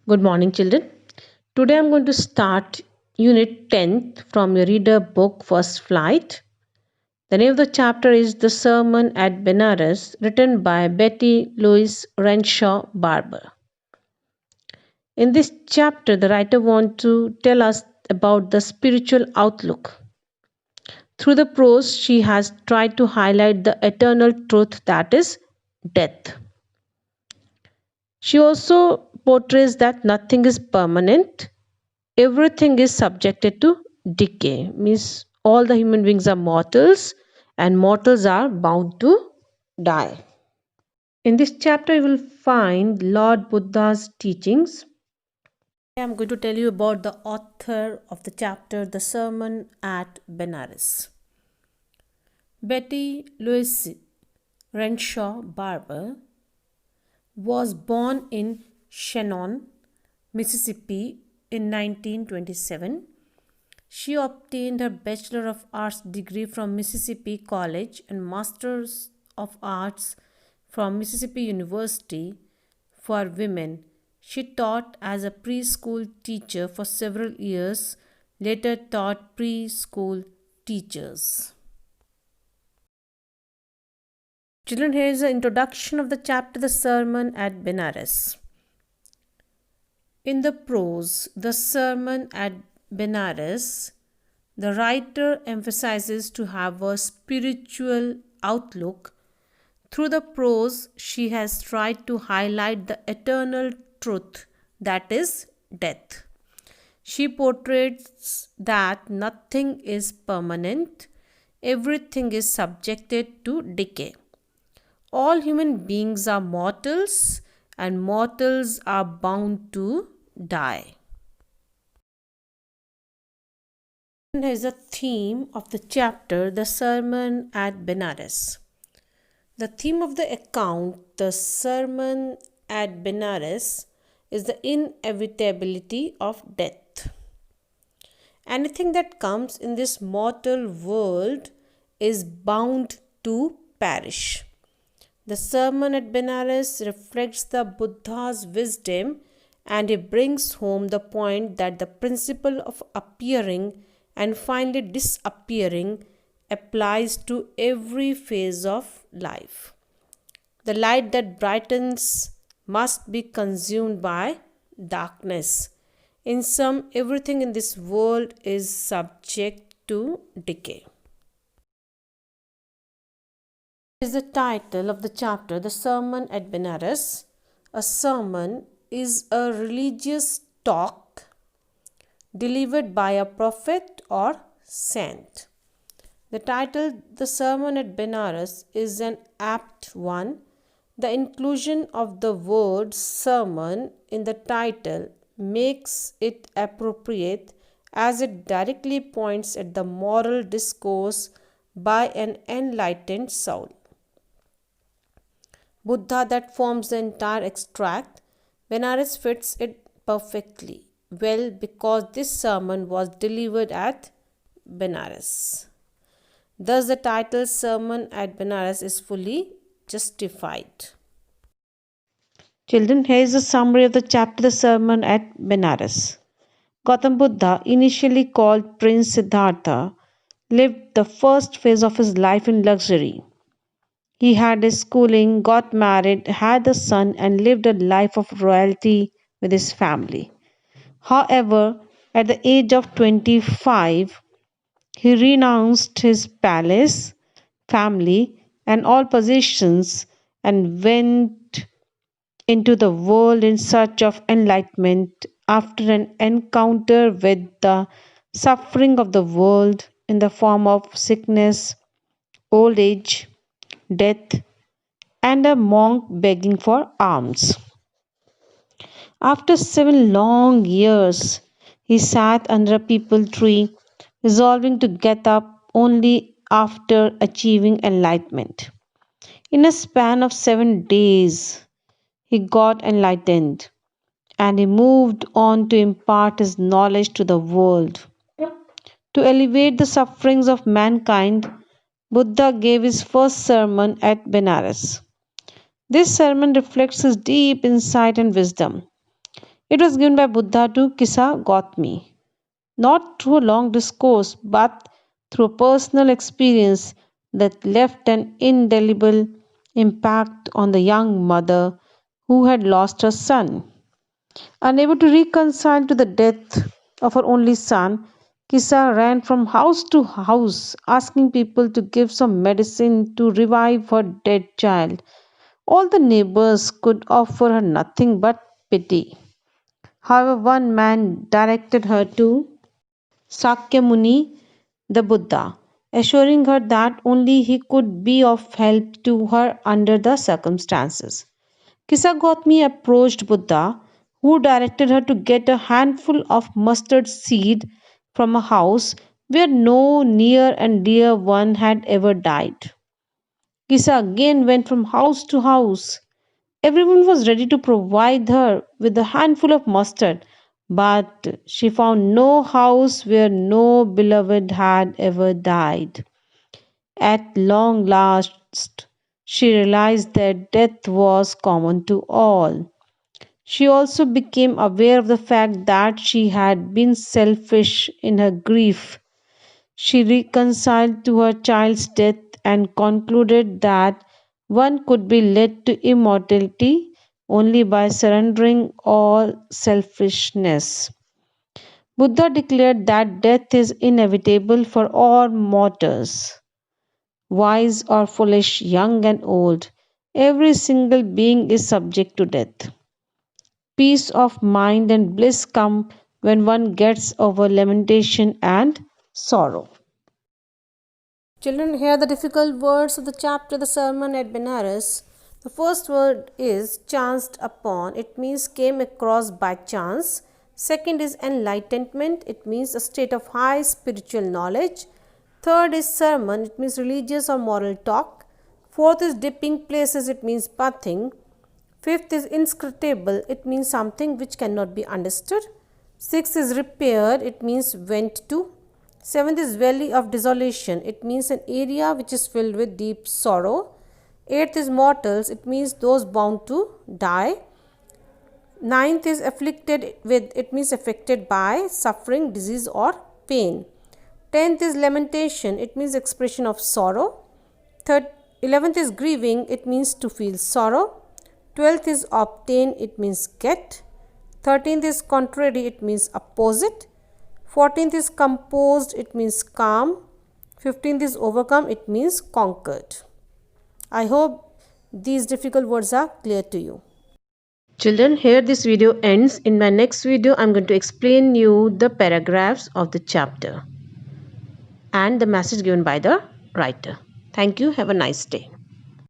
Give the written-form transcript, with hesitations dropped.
Good morning, children. Today I'm going to start Unit 10th from your reader book First Flight. The name of the chapter is The Sermon at Benares, written by Betty Louise Renshaw Barber. In this chapter, the writer wants to tell us about the spiritual outlook. Through the prose, she has tried to highlight the eternal truth that is death. She also portrays that nothing is permanent, everything is subjected to decay, means all the human beings are mortals and mortals are bound to die. In this chapter, you will find Lord Buddha's teachings. I am going to tell you about the author of the chapter, The Sermon at Benares. Betty Louise Renshaw Barber was born in Shannon, Mississippi in 1927. She obtained her Bachelor of Arts degree from Mississippi College and Masters of Arts from Mississippi University for Women. She taught as a preschool teacher for several years, later taught preschool teachers. Children, here is the introduction of the chapter The Sermon at Benares. In the prose, The Sermon at Benares, the writer emphasizes to have a spiritual outlook. Through the prose, she has tried to highlight the eternal truth that is death. She portrays that nothing is permanent, everything is subjected to decay. All human beings are mortals and mortals are bound to die. Here is the theme of the chapter, The Sermon at Benares. The theme of the account, The Sermon at Benares, is the inevitability of death. Anything that comes in this mortal world is bound to perish. The Sermon at Benares reflects the Buddha's wisdom, and he brings home the point that the principle of appearing and finally disappearing applies to every phase of life. The light that brightens must be consumed by darkness. In sum, everything in this world is subject to decay. Is the title of the chapter, The Sermon at Benares. A sermon is a religious talk delivered by a prophet or saint. The title, The Sermon at Benares, is an apt one. The inclusion of the word sermon in the title makes it appropriate as it directly points at the moral discourse by an enlightened soul. Buddha that forms the entire extract. Benares fits it perfectly well because this sermon was delivered at Benares. Thus, the title Sermon at Benares is fully justified. Children, here is a summary of the chapter The Sermon at Benares. Gautam Buddha, initially called Prince Siddhartha, lived the first phase of his life in luxury. He had his schooling, got married, had a son, and lived a life of royalty with his family. However, at the age of 25, he renounced his palace, family, and all possessions and went into the world in search of enlightenment after an encounter with the suffering of the world in the form of sickness, old age, death, and a monk begging for alms. After 7 long years, he sat under a peepal tree, resolving to get up only after achieving enlightenment. In a span of 7 days, he got enlightened and he moved on to impart his knowledge to the world. To alleviate the sufferings of mankind, Buddha gave his first sermon at Benares. This sermon reflects his deep insight and wisdom. It was given by Buddha to Kisa Gautami, not through a long discourse but through a personal experience that left an indelible impact on the young mother who had lost her son. Unable to reconcile to the death of her only son, Kisa ran from house to house asking people to give some medicine to revive her dead child. All the neighbors could offer her nothing but pity. However, one man directed her to Sakyamuni, the Buddha, assuring her that only he could be of help to her under the circumstances. Kisagotmi approached Buddha, who directed her to get a handful of mustard seed from a house where no near and dear one had ever died. Kisa again went from house to house. Everyone was ready to provide her with a handful of mustard, but she found no house where no beloved had ever died. At long last, she realized that death was common to all. She also became aware of the fact that she had been selfish in her grief. She reconciled to her child's death and concluded that one could be led to immortality only by surrendering all selfishness. Buddha declared that death is inevitable for all mortals, wise or foolish, young and old. Every single being is subject to death. Peace of mind and bliss come when one gets over lamentation and sorrow. Children, hear the difficult words of the chapter, the sermon at Benares. The first word is chanced upon. It means came across by chance. Second is enlightenment. It means a state of high spiritual knowledge. Third is sermon. It means religious or moral talk. Fourth is dipping places. It means bathing. Fifth is inscrutable. It means something which cannot be understood. Sixth is repaired. It means went to. Seventh is valley of desolation. It means an area which is filled with deep sorrow. Eighth is mortals. It means those bound to die. Ninth is afflicted with. It means affected by suffering, disease or pain. 10th is lamentation. It means expression of sorrow. 11th is grieving. It means to feel sorrow. 12th is obtain. It means get. 13th is contrary. It means opposite. 14th is composed, it means calm. 15th is overcome, it means conquered. I hope these difficult words are clear to you. Children, here this video ends. In my next video, I'm going to explain you the paragraphs of the chapter and the message given by the writer. Thank you. Have a nice day.